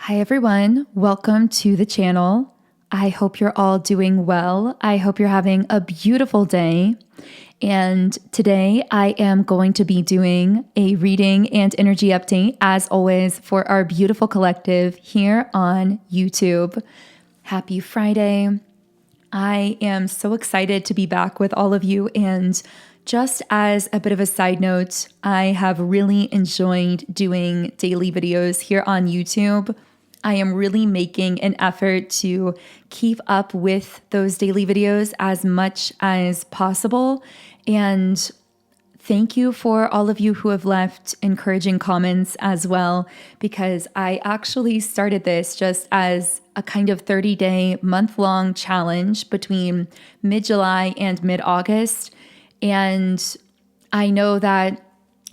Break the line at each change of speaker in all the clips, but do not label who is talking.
Hi everyone, welcome to the channel. I hope you're all doing well. I hope you're having a beautiful day. And today I am going to be doing a reading and energy update as always for our beautiful collective here on YouTube. Happy Friday. I am so excited to be back with all of you, and just as a bit of a side note, I have really enjoyed doing daily videos here on YouTube. I am really making an effort to keep up with those daily videos as much as possible. And thank you for all of you who have left encouraging comments as well, because I actually started this just as a kind of 30-day, month-long challenge between mid-July and mid-August. And I know that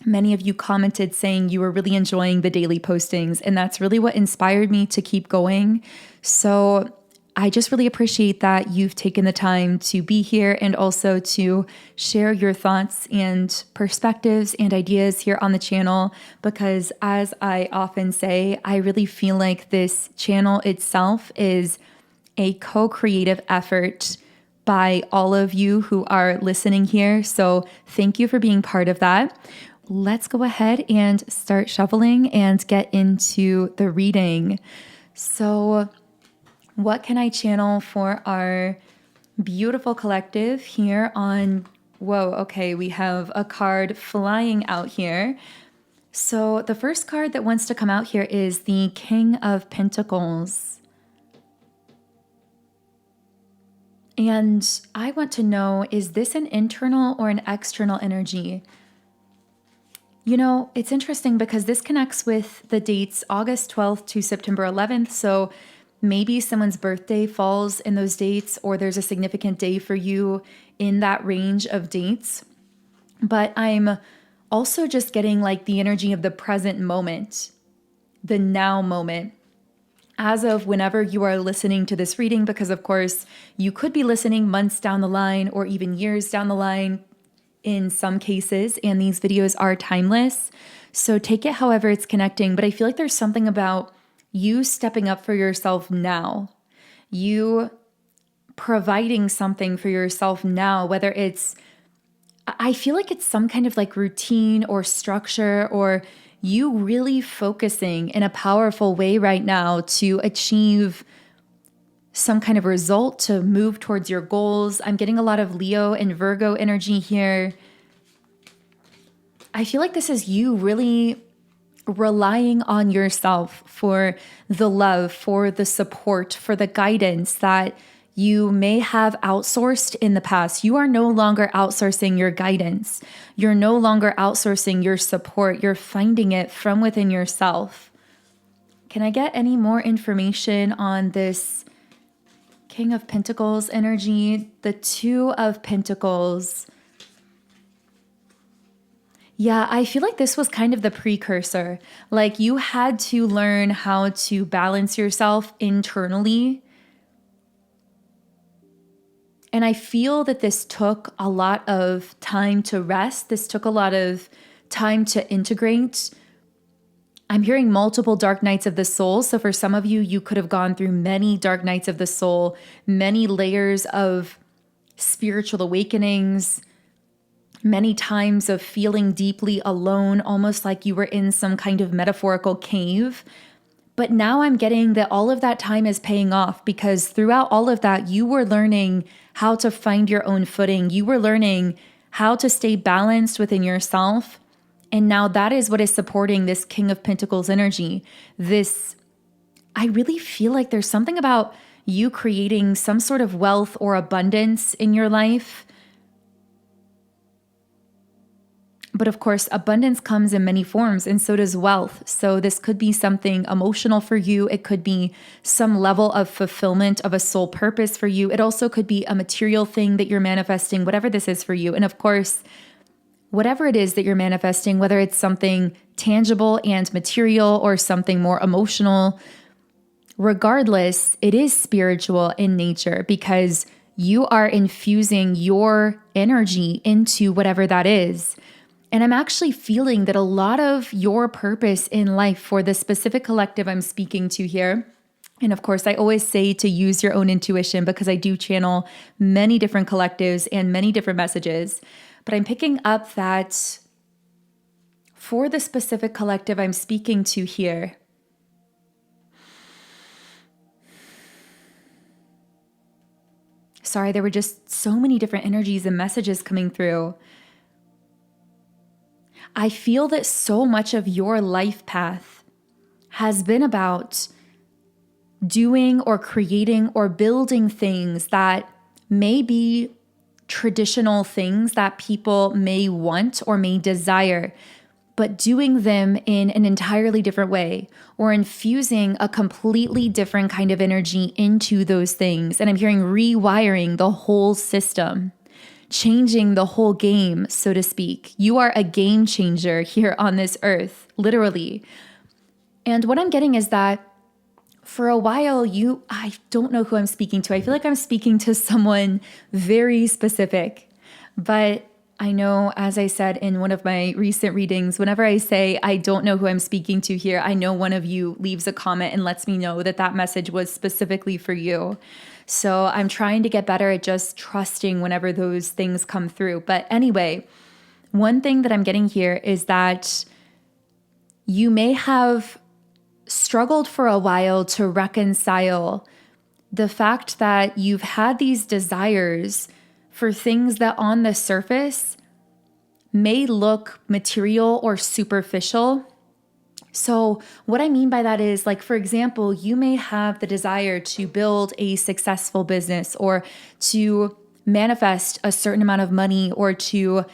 many of you commented saying you were really enjoying the daily postings, and that's really what inspired me to keep going. So I just really appreciate that you've taken the time to be here and also to share your thoughts and perspectives and ideas here on the channel, because as I often say, I really feel like this channel itself is a co-creative effort by all of you who are listening here. So thank you for being part of that. Let's go ahead and start shuffling and get into the reading. So what can I channel for our beautiful collective here on, whoa, okay, we have a card flying out here. So the first card that wants to come out here is the King of Pentacles. And I want to know, is this an internal or an external energy? You know, it's interesting because this connects with the dates August 12th to September 11th. So maybe someone's birthday falls in those dates, or there's a significant day for you in that range of dates. But I'm also just getting like the energy of the present moment, the now moment, as of whenever you are listening to this reading, because of course you could be listening months down the line or even years down the line in some cases, and these videos are timeless. So take it however it's connecting, but I feel like there's something about you stepping up for yourself now, you providing something for yourself now, whether it's, I feel like it's some kind of like routine or structure, or you really focusing in a powerful way right now to achieve some kind of result, to move towards your goals. I'm getting a lot of Leo and Virgo energy here. I feel like this is you really relying on yourself for the love, for the support, for the guidance that you may have outsourced in the past. You are no longer outsourcing your guidance. You're no longer outsourcing your support. You're finding it from within yourself. Can I get any more information on this King of Pentacles energy? The Two of Pentacles. Yeah, I feel like this was kind of the precursor. Like you had to learn how to balance yourself internally. And I feel that this took a lot of time to rest. This took a lot of time to integrate. I'm hearing multiple dark nights of the soul. So for some of you, you could have gone through many dark nights of the soul, many layers of spiritual awakenings, many times of feeling deeply alone, almost like you were in some kind of metaphorical cave. But now I'm getting that all of that time is paying off, because throughout all of that, you were learning how to find your own footing. You were learning how to stay balanced within yourself. And now that is what is supporting this King of Pentacles energy. This, I really feel like there's something about you creating some sort of wealth or abundance in your life. But of course, abundance comes in many forms, and so does wealth. So this could be something emotional for you. It could be some level of fulfillment of a soul purpose for you. It also could be a material thing that you're manifesting, whatever this is for you. And of course, whatever it is that you're manifesting, whether it's something tangible and material or something more emotional, regardless, it is spiritual in nature, because you are infusing your energy into whatever that is. And I'm actually feeling that a lot of your purpose in life for the specific collective I'm speaking to here, and of course, I always say to use your own intuition because I do channel many different collectives and many different messages. But I'm picking up that for the specific collective I'm speaking to here, sorry, there were just so many different energies and messages coming through. I feel that so much of your life path has been about doing or creating or building things that may be traditional things that people may want or may desire, but doing them in an entirely different way or infusing a completely different kind of energy into those things. And I'm hearing rewiring the whole system, changing the whole game, so to speak. You are a game changer here on this earth, literally. And what I'm getting is that for a while, I don't know who I'm speaking to. I feel like I'm speaking to someone very specific. But I know, as I said in one of my recent readings, whenever I say I don't know who I'm speaking to here, I know one of you leaves a comment and lets me know that that message was specifically for you. So I'm trying to get better at just trusting whenever those things come through. But anyway, one thing that I'm getting here is that you may have struggled for a while to reconcile the fact that you've had these desires for things that on the surface may look material or superficial. So what I mean by that is, like, for example, you may have the desire to build a successful business or to manifest a certain amount of money or to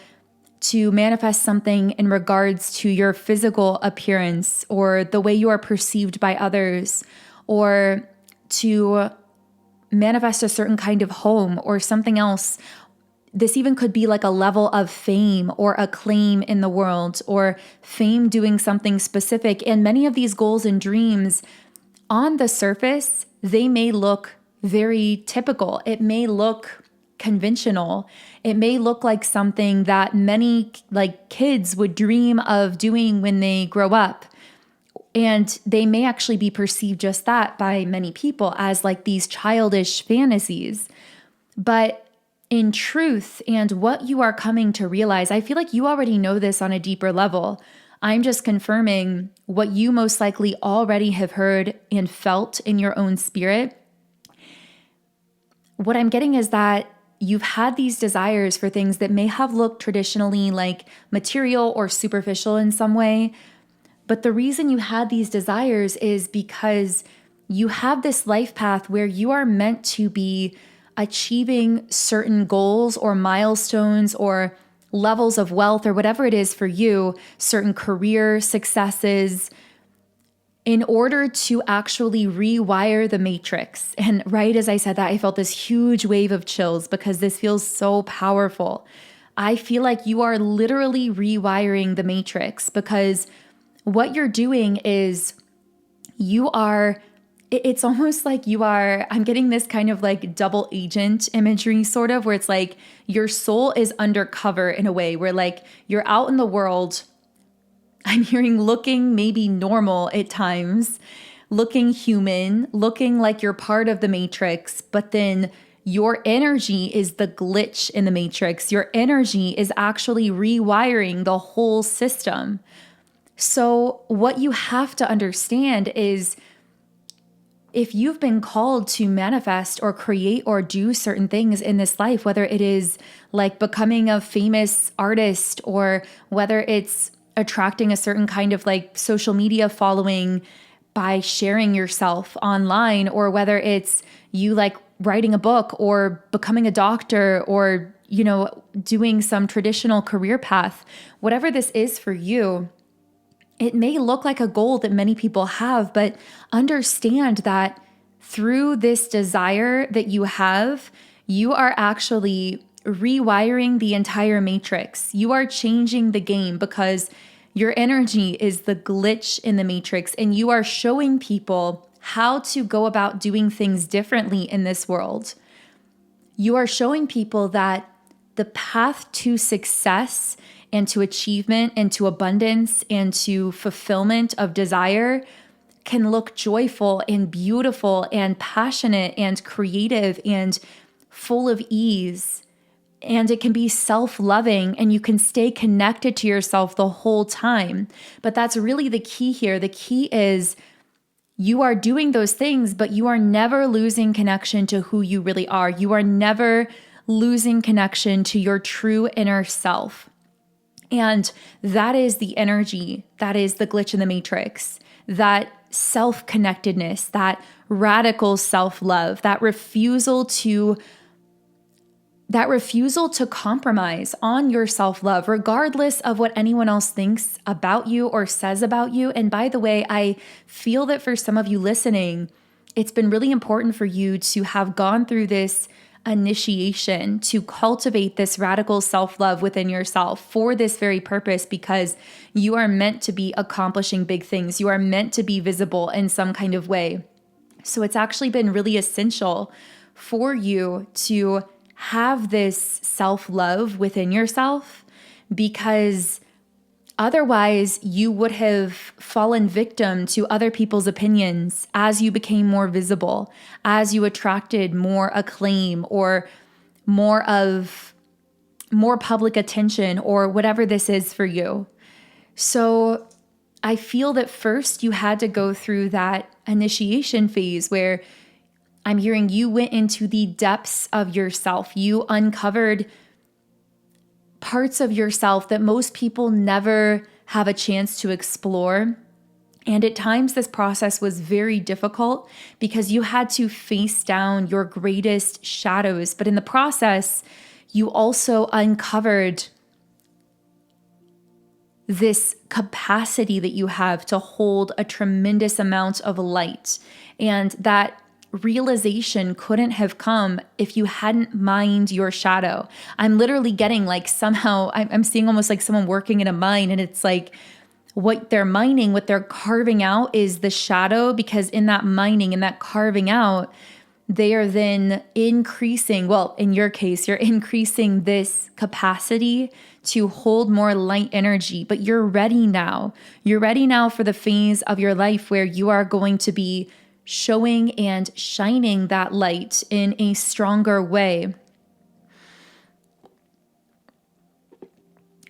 manifest something in regards to your physical appearance or the way you are perceived by others, or to manifest a certain kind of home or something else. This even could be like a level of fame or acclaim in the world, or fame doing something specific. And many of these goals and dreams, on the surface, they may look very typical. It may look conventional. It may look like something that many kids would dream of doing when they grow up. And they may actually be perceived just that by many people as like these childish fantasies. But in truth, and what you are coming to realize, I feel like you already know this on a deeper level. I'm just confirming what you most likely already have heard and felt in your own spirit. What I'm getting is that you've had these desires for things that may have looked traditionally like material or superficial in some way. But the reason you had these desires is because you have this life path where you are meant to be achieving certain goals or milestones or levels of wealth or whatever it is for you, certain career successes, in order to actually rewire the matrix. And right as I said that, I felt this huge wave of chills because this feels so powerful. I feel like you are literally rewiring the matrix, because what you're doing is it's almost like I'm getting this kind of like double agent imagery sort of, where it's like your soul is undercover in a way where like you're out in the world. I'm hearing looking maybe normal at times, looking human, looking like you're part of the matrix, but then your energy is the glitch in the matrix. Your energy is actually rewiring the whole system. So what you have to understand is, if you've been called to manifest or create or do certain things in this life, whether it is like becoming a famous artist, or whether it's attracting a certain kind of like social media following by sharing yourself online, or whether it's you like writing a book or becoming a doctor or, doing some traditional career path, whatever this is for you, it may look like a goal that many people have, but understand that through this desire that you have, you are actually rewiring the entire matrix. You are changing the game because your energy is the glitch in the matrix, and you are showing people how to go about doing things differently in this world. You are showing people that the path to success and to achievement and to abundance and to fulfillment of desire can look joyful and beautiful and passionate and creative and full of ease. And it can be self-loving, and you can stay connected to yourself the whole time. But that's really the key here. The key is you are doing those things, but you are never losing connection to who you really are. You are never losing connection to your true inner self. And that is the energy, that is the glitch in the matrix, that self-connectedness, that radical self-love, that refusal to compromise on your self-love, regardless of what anyone else thinks about you or says about you. And by the way, I feel that for some of you listening, it's been really important for you to have gone through this initiation to cultivate this radical self-love within yourself for this very purpose, because you are meant to be accomplishing big things. You are meant to be visible in some kind of way. So it's actually been really essential for you to have this self-love within yourself, because otherwise you would have fallen victim to other people's opinions as you became more visible, as you attracted more acclaim or more public attention or whatever this is for you. So I feel that first you had to go through that initiation phase where I'm hearing you went into the depths of yourself. You uncovered parts of yourself that most people never have a chance to explore. And at times this process was very difficult because you had to face down your greatest shadows. But in the process, you also uncovered this capacity that you have to hold a tremendous amount of light. And that realization couldn't have come if you hadn't mined your shadow. I'm literally getting like somehow, I'm seeing almost like someone working in a mine, and it's like what they're mining, what they're carving out is the shadow, because in that mining, in that carving out, they are then increasing, well, in your case, you're increasing this capacity to hold more light energy, but you're ready now. You're ready now for the phase of your life where you are going to be showing and shining that light in a stronger way.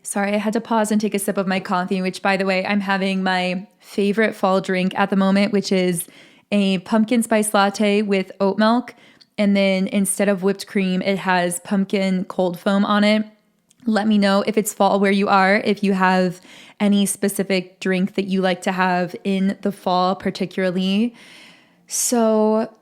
Sorry, I had to pause and take a sip of my coffee, which, by the way, I'm having my favorite fall drink at the moment, which is a pumpkin spice latte with oat milk. And then instead of whipped cream, it has pumpkin cold foam on it. Let me know if it's fall where you are, if you have any specific drink that you like to have in the fall particularly. So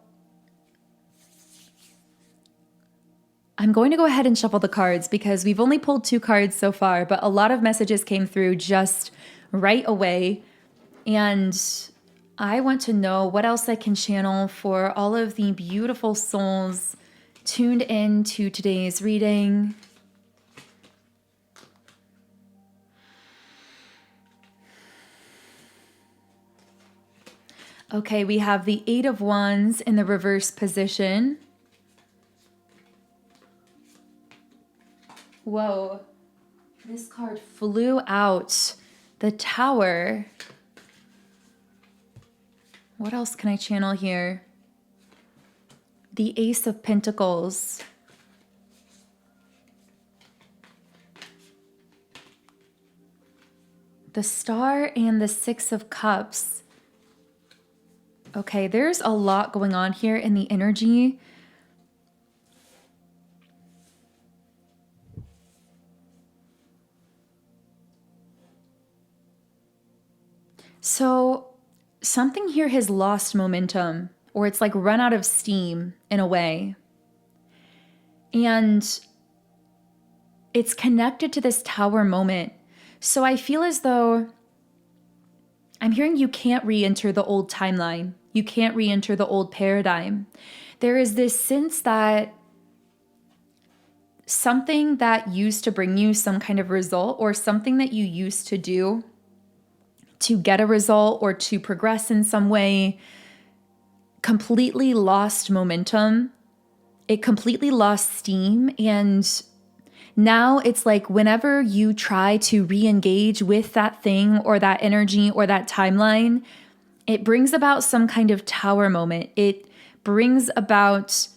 I'm going to go ahead and shuffle the cards because we've only pulled 2 cards so far, but a lot of messages came through just right away. And I want to know what else I can channel for all of the beautiful souls tuned in to today's reading. Okay, we have the 8 of Wands in the reverse position. Whoa, this card flew out. The Tower. What else can I channel here? The Ace of Pentacles. The Star and the 6 of Cups. Okay, there's a lot going on here in the energy. So something here has lost momentum, or it's like run out of steam in a way. And it's connected to this Tower moment. So I feel as though I'm hearing you can't re-enter the old timeline. You can't re-enter the old paradigm. There is this sense that something that used to bring you some kind of result, or something that you used to do to get a result or to progress in some way, completely lost momentum. It completely lost steam, and Now it's like whenever you try to re-engage with that thing or that energy or that timeline, it brings about some kind of tower moment. It brings about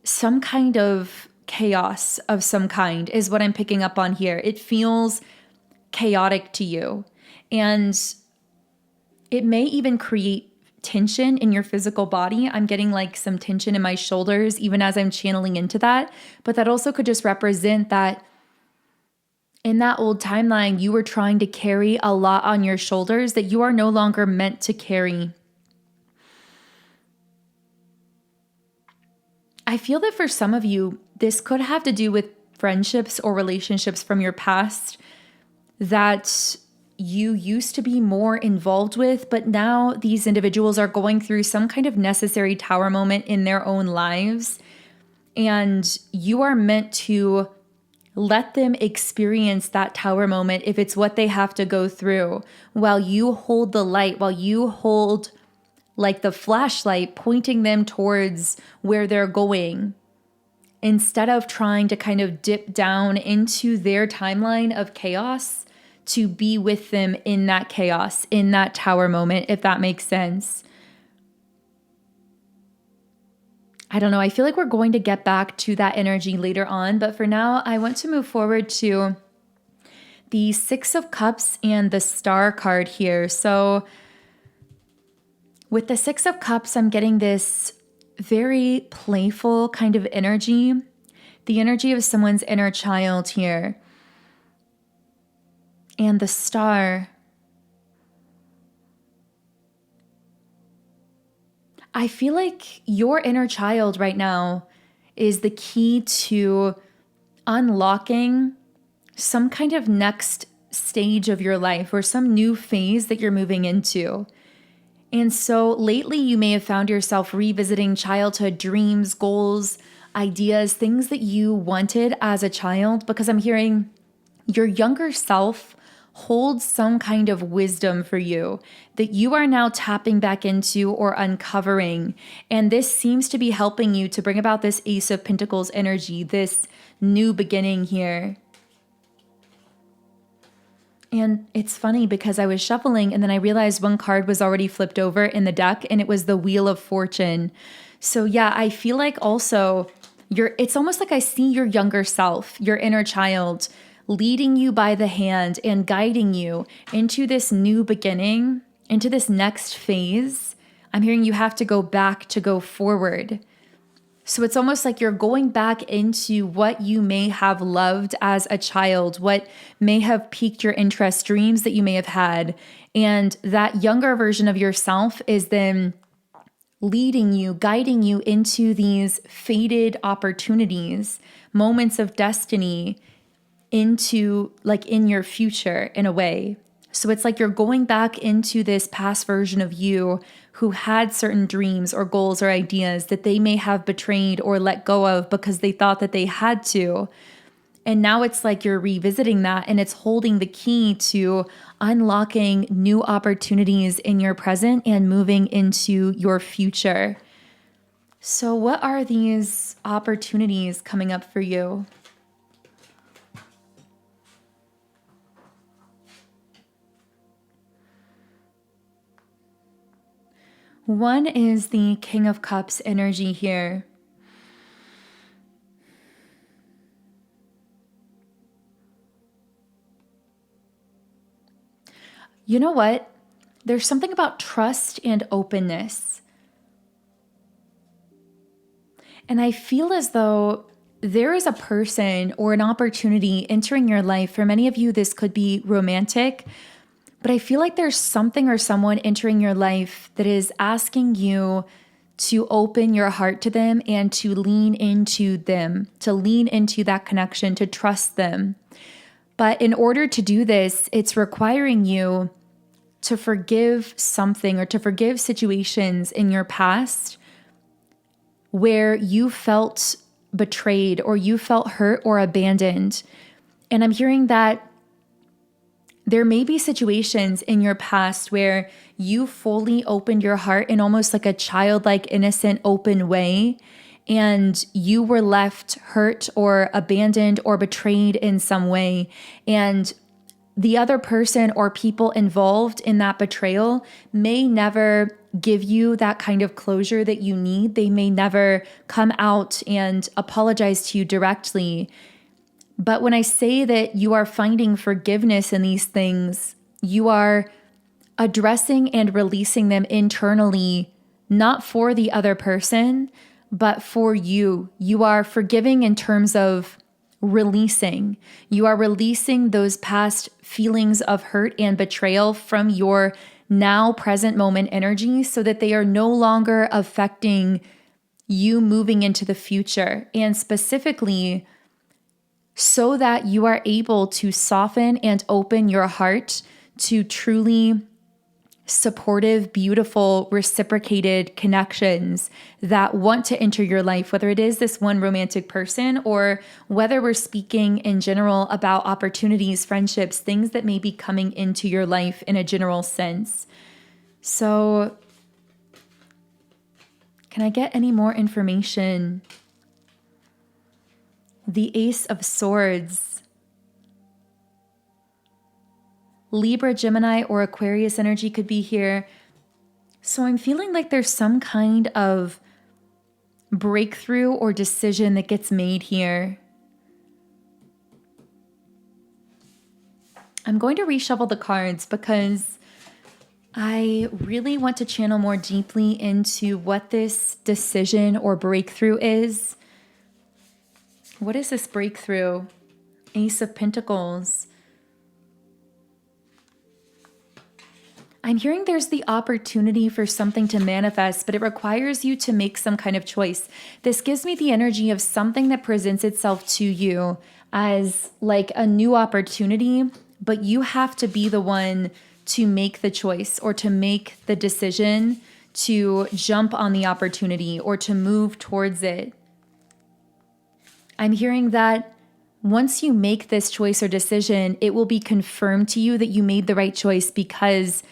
some kind of chaos of some kind is what I'm picking up on here. It feels chaotic to you. And it may even create tension in your physical body. I'm getting like some tension in my shoulders even as I'm channeling into that. But that also could just represent that in that old timeline, you were trying to carry a lot on your shoulders that you are no longer meant to carry. I feel that for some of you, this could have to do with friendships or relationships from your past that you used to be more involved with, but now these individuals are going through some kind of necessary tower moment in their own lives. And you are meant to let them experience that tower moment if it's what they have to go through, while you hold the light, while you hold like the flashlight pointing them towards where they're going, instead of trying to kind of dip down into their timeline of chaos to be with them in that chaos, in that tower moment, if that makes sense. I don't know. I feel like we're going to get back to that energy later on, but for now, I want to move forward to the Six of Cups and the Star card here. So with the Six of Cups, I'm getting this very playful kind of energy, the energy of someone's inner child here. And the Star, I feel like your inner child right now is the key to unlocking some kind of next stage of your life or some new phase that you're moving into. And so lately you may have found yourself revisiting childhood dreams, goals, ideas, things that you wanted as a child, because I'm hearing your younger self holds some kind of wisdom for you that you are now tapping back into or uncovering. And this seems to be helping you to bring about this Ace of Pentacles energy, this new beginning here. And it's funny because I was shuffling and then I realized one card was already flipped over in the deck and it was the Wheel of Fortune. So yeah, I feel like also it's almost like I see your younger self, your inner child, leading you by the hand and guiding you into this new beginning, into this next phase. I'm hearing you have to go back to go forward. So it's almost like you're going back into what you may have loved as a child, what may have piqued your interest, dreams that you may have had. And that younger version of yourself is then leading you, guiding you into these fated opportunities, moments of destiny, into like in your future in a way. So it's like you're going back into this past version of you who had certain dreams or goals or ideas that they may have betrayed or let go of because they thought that they had to. And now it's like you're revisiting that and it's holding the key to unlocking new opportunities in your present and moving into your future. So what are these opportunities coming up for you? One is the King of Cups energy here. You know what? There's something about trust and openness. And I feel as though there is a person or an opportunity entering your life. For many of you, this could be romantic. But I feel like there's something or someone entering your life that is asking you to open your heart to them and to lean into them, to lean into that connection, to trust them. But in order to do this, it's requiring you to forgive something or to forgive situations in your past where you felt betrayed or you felt hurt or abandoned. And I'm hearing that there may be situations in your past where you fully opened your heart in almost like a childlike, innocent, open way. and you were left hurt or abandoned or betrayed in some way. And the other person or people involved in that betrayal may never give you that kind of closure that you need. They may never come out and apologize to you directly. But when I say that you are finding forgiveness in these things, you are addressing and releasing them internally, not for the other person, but for you. You are forgiving in terms of releasing. You are releasing those past feelings of hurt and betrayal from your now present moment energy so that they are no longer affecting you moving into the future. And specifically, so that you are able to soften and open your heart to truly supportive, beautiful, reciprocated connections that want to enter your life, whether it is this one romantic person or whether we're speaking in general about opportunities, friendships, things that may be coming into your life in a general sense. So, can I get any more information? The Ace of Swords. Libra, Gemini, or Aquarius energy could be here. So I'm feeling like there's some kind of breakthrough or decision that gets made here. I'm going to reshuffle the cards because I really want to channel more deeply into what this decision or breakthrough is. What is this breakthrough? Ace of Pentacles. I'm hearing there's the opportunity for something to manifest, but it requires you to make some kind of choice. This gives me the energy of something that presents itself to you as like a new opportunity, but you have to be the one to make the choice or to make the decision to jump on the opportunity or to move towards it. I'm hearing that once you make this choice or decision, it will be confirmed to you that you made the right choice because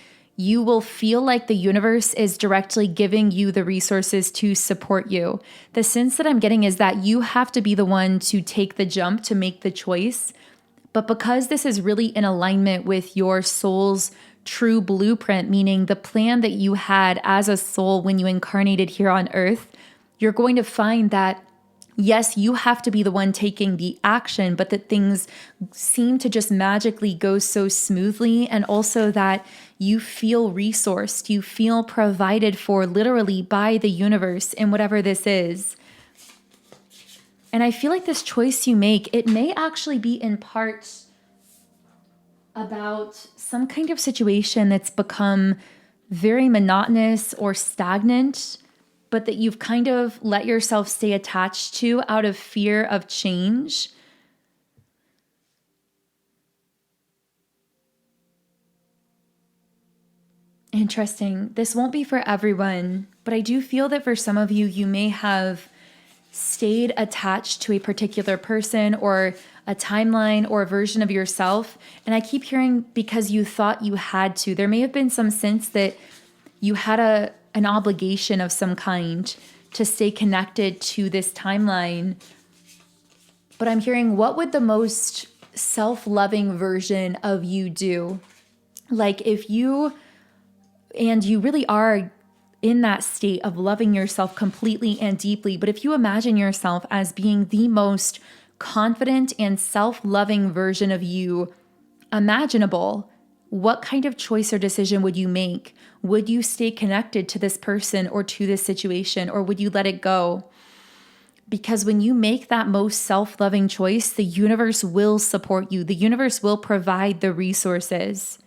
you will feel like the universe is directly giving you the resources to support you. The sense that I'm getting is that you have to be the one to take the jump to make the choice. But because this is really in alignment with your soul's true blueprint, meaning the plan that you had as a soul when you incarnated here on earth, you're going to find that yes, you have to be the one taking the action, but that things seem to just magically go so smoothly, and also that you feel resourced, you feel provided for literally by the universe in whatever this is. And I feel like this choice you make, it may actually be in part about some kind of situation that's become very monotonous or stagnant, but that you've kind of let yourself stay attached to out of fear of change. Interesting. This won't be for everyone, but I do feel that for some of you, you may have stayed attached to a particular person or a timeline or a version of yourself. And I keep hearing because you thought you had to. There may have been some sense that you had an obligation of some kind to stay connected to this timeline. But I'm hearing, what would the most self-loving version of you do? Like if you, and you really are in that state of loving yourself completely and deeply, but if you imagine yourself as being the most confident and self-loving version of you imaginable, what kind of choice or decision would you make? Would you stay connected to this person or to this situation, or would you let it go? Because when you make that most self-loving choice, the universe will support you. The universe will provide the resources.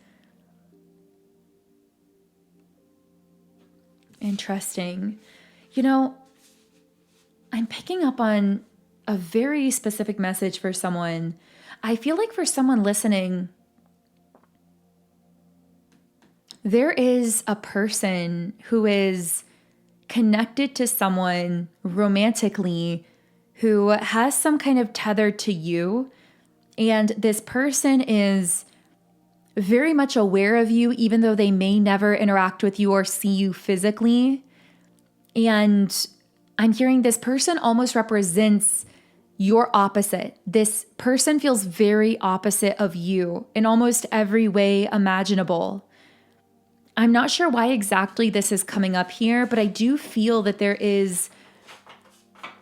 Interesting. You know, I'm picking up on a very specific message for someone. I feel like for someone listening, there is a person who is connected to someone romantically who has some kind of tether to you. And this person is very much aware of you, even though they may never interact with you or see you physically. And I'm hearing this person almost represents your opposite. This person feels very opposite of you in almost every way imaginable. I'm not sure why exactly this is coming up here, but I do feel that there is,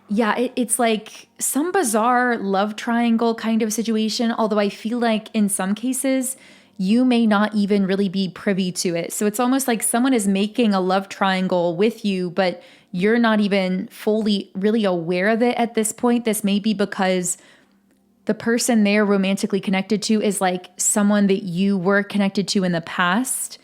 it's like some bizarre love triangle kind of situation, although I feel like in some cases, you may not even really be privy to it. So it's almost like someone is making a love triangle with you, but you're not even fully really aware of it at this point. This may be because the person they're romantically connected to is like someone that you were connected to in the past,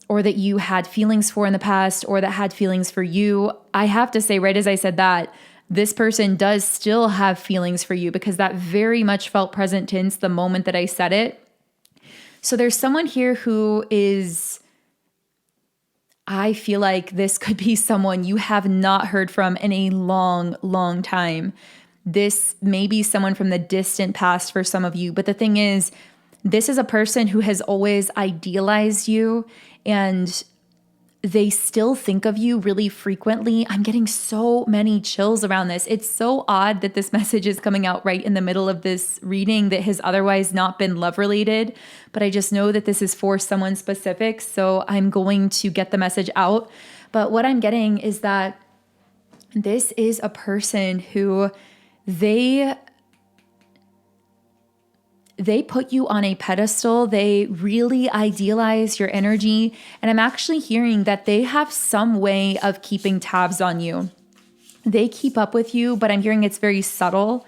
or that you had feelings for in the past, or that had feelings for you. I have to say, right as I said that, this person does still have feelings for you, because that very much felt present tense the moment that I said it. So there's someone here who is, I feel like this could be someone you have not heard from in a long, long time. This may be someone from the distant past for some of you. But the thing is, this is a person who has always idealized you, and they still think of you really frequently. I'm getting so many chills around this. It's so odd that this message is coming out right in the middle of this reading that has otherwise not been love related, but I just know that this is for someone specific, so I'm going to get the message out. But what I'm getting is that this is a person who they put you on a pedestal. They really idealize your energy. And I'm actually hearing that they have some way of keeping tabs on you. They keep up with you, but I'm hearing it's very subtle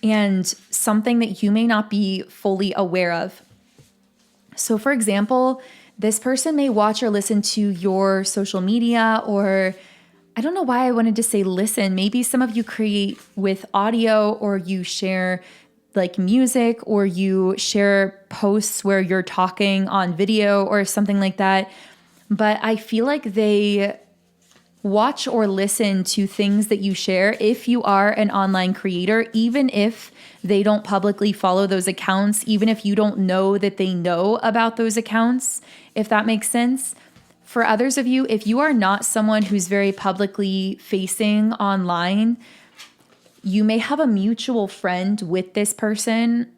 and something that you may not be fully aware of. So for example, this person may watch or listen to your social media, or I don't know why I wanted to say listen. Maybe some of you create with audio, or you share like music, or you share posts where you're talking on video or something like that. But I feel like they watch or listen to things that you share if you are an online creator, even if they don't publicly follow those accounts, even if you don't know that they know about those accounts, if that makes sense. For others of you, if you are not someone who's very publicly facing online, you may have a mutual friend with this person,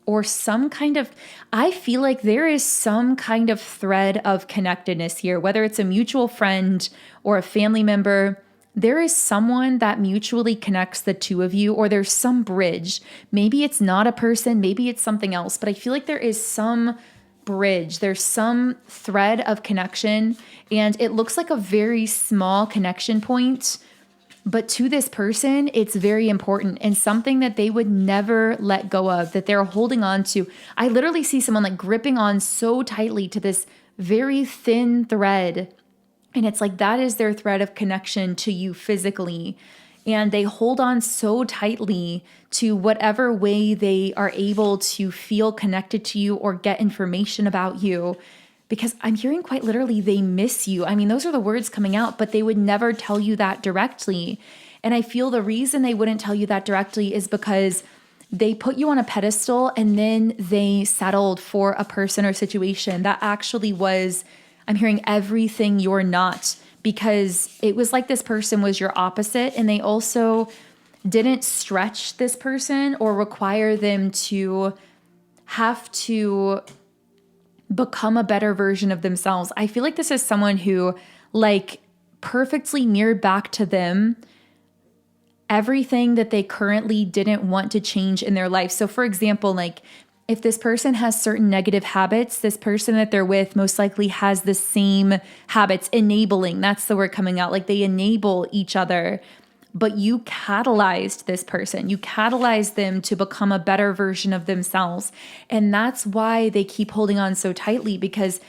or some kind of, I feel like there is some kind of thread of connectedness here, whether it's a mutual friend or a family member. There is someone that mutually connects the two of you, or there's some bridge. Maybe it's not a person, maybe it's something else, but I feel like there is some bridge. There's some thread of connection, and it looks like a very small connection point. But to this person, it's very important and something that they would never let go of, that they're holding on to. I literally see someone like gripping on so tightly to this very thin thread. And it's like that is their thread of connection to you physically. And they hold on so tightly to whatever way they are able to feel connected to you or get information about you. Because I'm hearing quite literally, they miss you. I mean, those are the words coming out, but they would never tell you that directly. And I feel the reason they wouldn't tell you that directly is because they put you on a pedestal and then they settled for a person or situation that actually was, I'm hearing, everything you're not, because it was like this person was your opposite, and they also didn't stretch this person or require them to have to become a better version of themselves. I feel like this is someone who like perfectly mirrored back to them everything that they currently didn't want to change in their life. So for example, like if this person has certain negative habits, this person that they're with most likely has the same habits. Enabling, that's the word coming out. Like they enable each other. But you catalyzed this person. You catalyzed them to become a better version of themselves. And that's why they keep holding on so tightly, because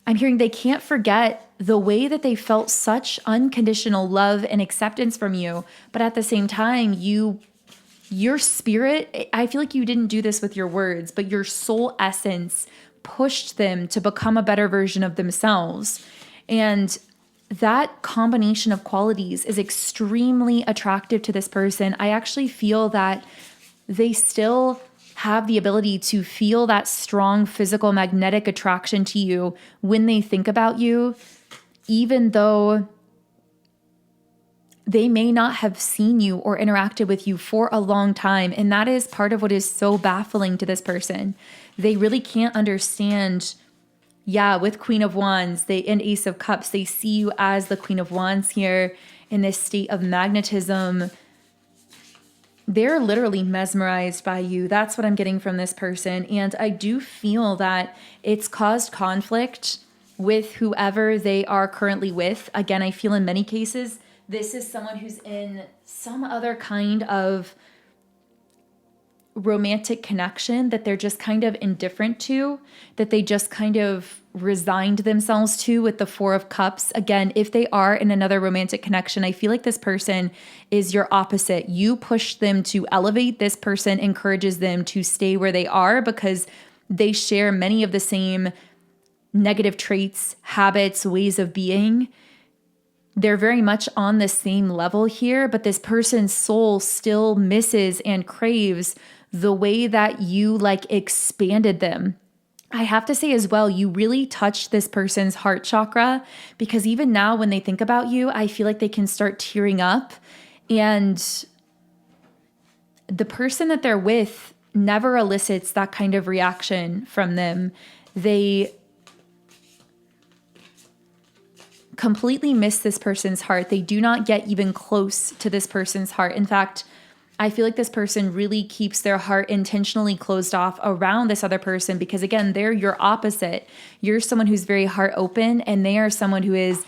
I'm hearing they can't forget the way that they felt such unconditional love and acceptance from you. But at the same time, your spirit, I feel like you didn't do this with your words, but your soul essence pushed them to become a better version of themselves. And that combination of qualities is extremely attractive to this person. I actually feel that they still have the ability to feel that strong physical magnetic attraction to you when they think about you, even though they may not have seen you or interacted with you for a long time. And that is part of what is so baffling to this person. They really can't understand. Yeah, with Queen of Wands, and Ace of Cups, they see you as the Queen of Wands here in this state of magnetism. They're literally mesmerized by you. That's what I'm getting from this person. And I do feel that it's caused conflict with whoever they are currently with. Again, I feel in many cases, this is someone who's in some other kind of romantic connection that they're just kind of indifferent to, that they just kind of resigned themselves to with the Four of Cups. Again, if they are in another romantic connection, I feel like this person is your opposite. You push them to elevate. This person encourages them to stay where they are because they share many of the same negative traits, habits, ways of being. They're very much on the same level here, but this person's soul still misses and craves the way that you expanded them. I have to say as well, you really touched this person's heart chakra, because even now when they think about you, I feel like they can start tearing up. And the person that they're with never elicits that kind of reaction from them. They completely miss this person's heart. They do not get even close to this person's heart. In fact, I feel like this person really keeps their heart intentionally closed off around this other person because, again, they're your opposite. You're someone who's very heart open and they are someone who is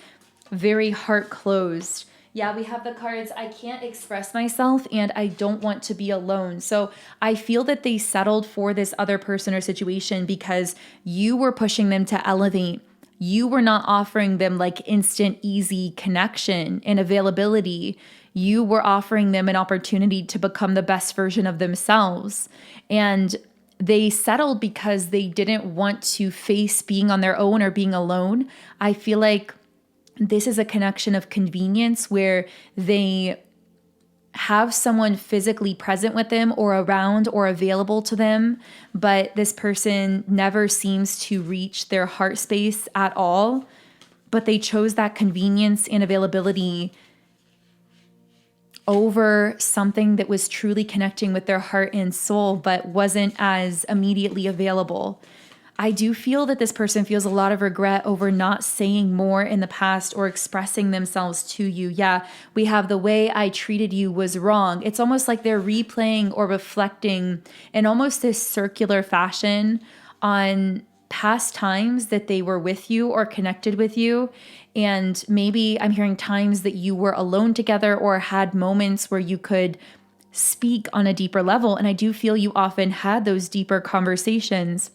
very heart closed. Yeah, we have the cards, I can't express myself and I don't want to be alone. So I feel that they settled for this other person or situation because you were pushing them to elevate. You were not offering them instant, easy connection and availability. You were offering them an opportunity to become the best version of themselves. And they settled because they didn't want to face being on their own or being alone. I feel like this is a connection of convenience where they have someone physically present with them or around or available to them, but this person never seems to reach their heart space at all. But they chose that convenience and availability over something that was truly connecting with their heart and soul, but wasn't as immediately available. I do feel that this person feels a lot of regret over not saying more in the past or expressing themselves to you. Yeah, we have the way I treated you was wrong. It's almost like they're replaying or reflecting in almost this circular fashion on past times that they were with you or connected with you. And maybe I'm hearing times that you were alone together or had moments where you could speak on a deeper level. And I do feel you often had those deeper conversations.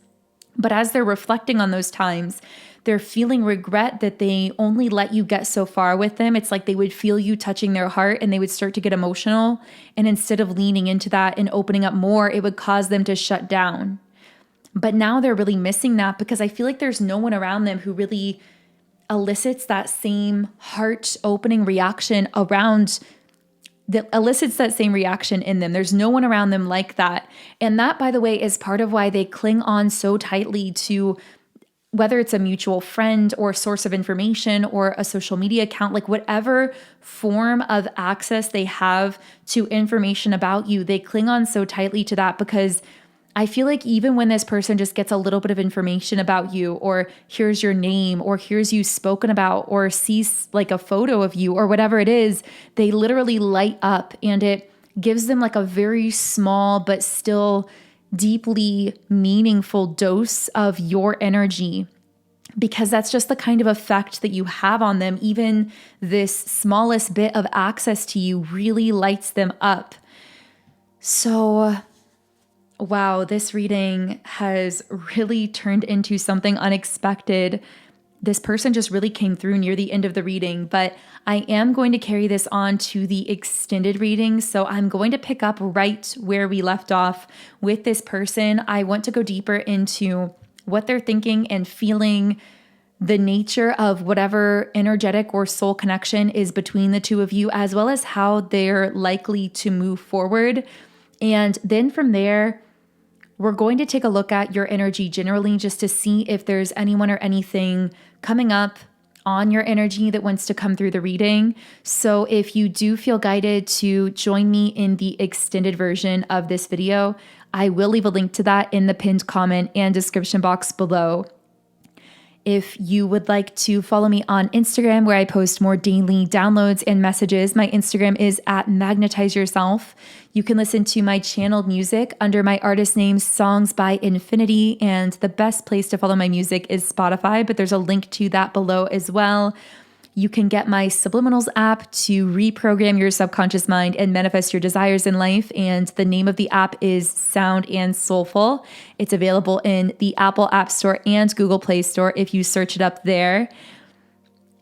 But as they're reflecting on those times, they're feeling regret that they only let you get so far with them. It's like they would feel you touching their heart and they would start to get emotional. And instead of leaning into that and opening up more, it would cause them to shut down. But now they're really missing that because I feel like there's no one around them who really elicits that same heart opening reaction that elicits that same reaction in them. There's no one around them like that. And that, by the way, is part of why they cling on so tightly to whether it's a mutual friend or source of information or a social media account, whatever form of access they have to information about you, they cling on so tightly to that because I feel like even when this person just gets a little bit of information about you or hears your name or hears you spoken about or sees a photo of you or whatever it is, they literally light up and it gives them a very small but still deeply meaningful dose of your energy because that's just the kind of effect that you have on them. Even this smallest bit of access to you really lights them up. So wow, this reading has really turned into something unexpected. This person just really came through near the end of the reading, but I am going to carry this on to the extended reading. So I'm going to pick up right where we left off with this person. I want to go deeper into what they're thinking and feeling, the nature of whatever energetic or soul connection is between the two of you, as well as how they're likely to move forward. And then from there, we're going to take a look at your energy generally just to see if there's anyone or anything coming up on your energy that wants to come through the reading. So if you do feel guided to join me in the extended version of this video, I will leave a link to that in the pinned comment and description box below. If you would like to follow me on Instagram, where I post more daily downloads and messages, my Instagram is at Magnetize Yourself. You can listen to my channeled music under my artist name, Songs by Infinity, and the best place to follow my music is Spotify, but there's a link to that below as well. You can get my Subliminals app to reprogram your subconscious mind and manifest your desires in life. And the name of the app is Sound and Soulful. It's available in the Apple App Store and Google Play Store if you search it up there.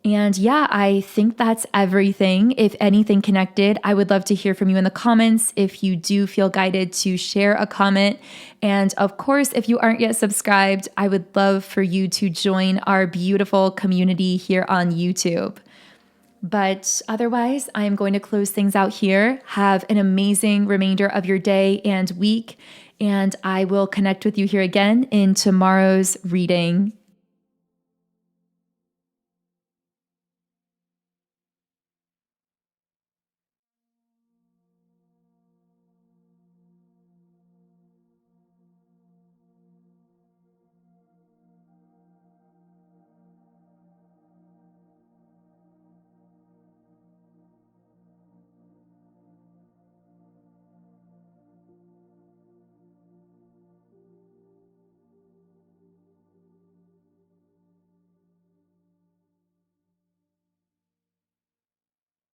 And yeah, I think that's everything. If anything connected, I would love to hear from you in the comments. If you do feel guided to share a comment. And of course, if you aren't yet subscribed, I would love for you to join our beautiful community here on YouTube. But otherwise, I am going to close things out here. Have an amazing remainder of your day and week. And I will connect with you here again in tomorrow's reading.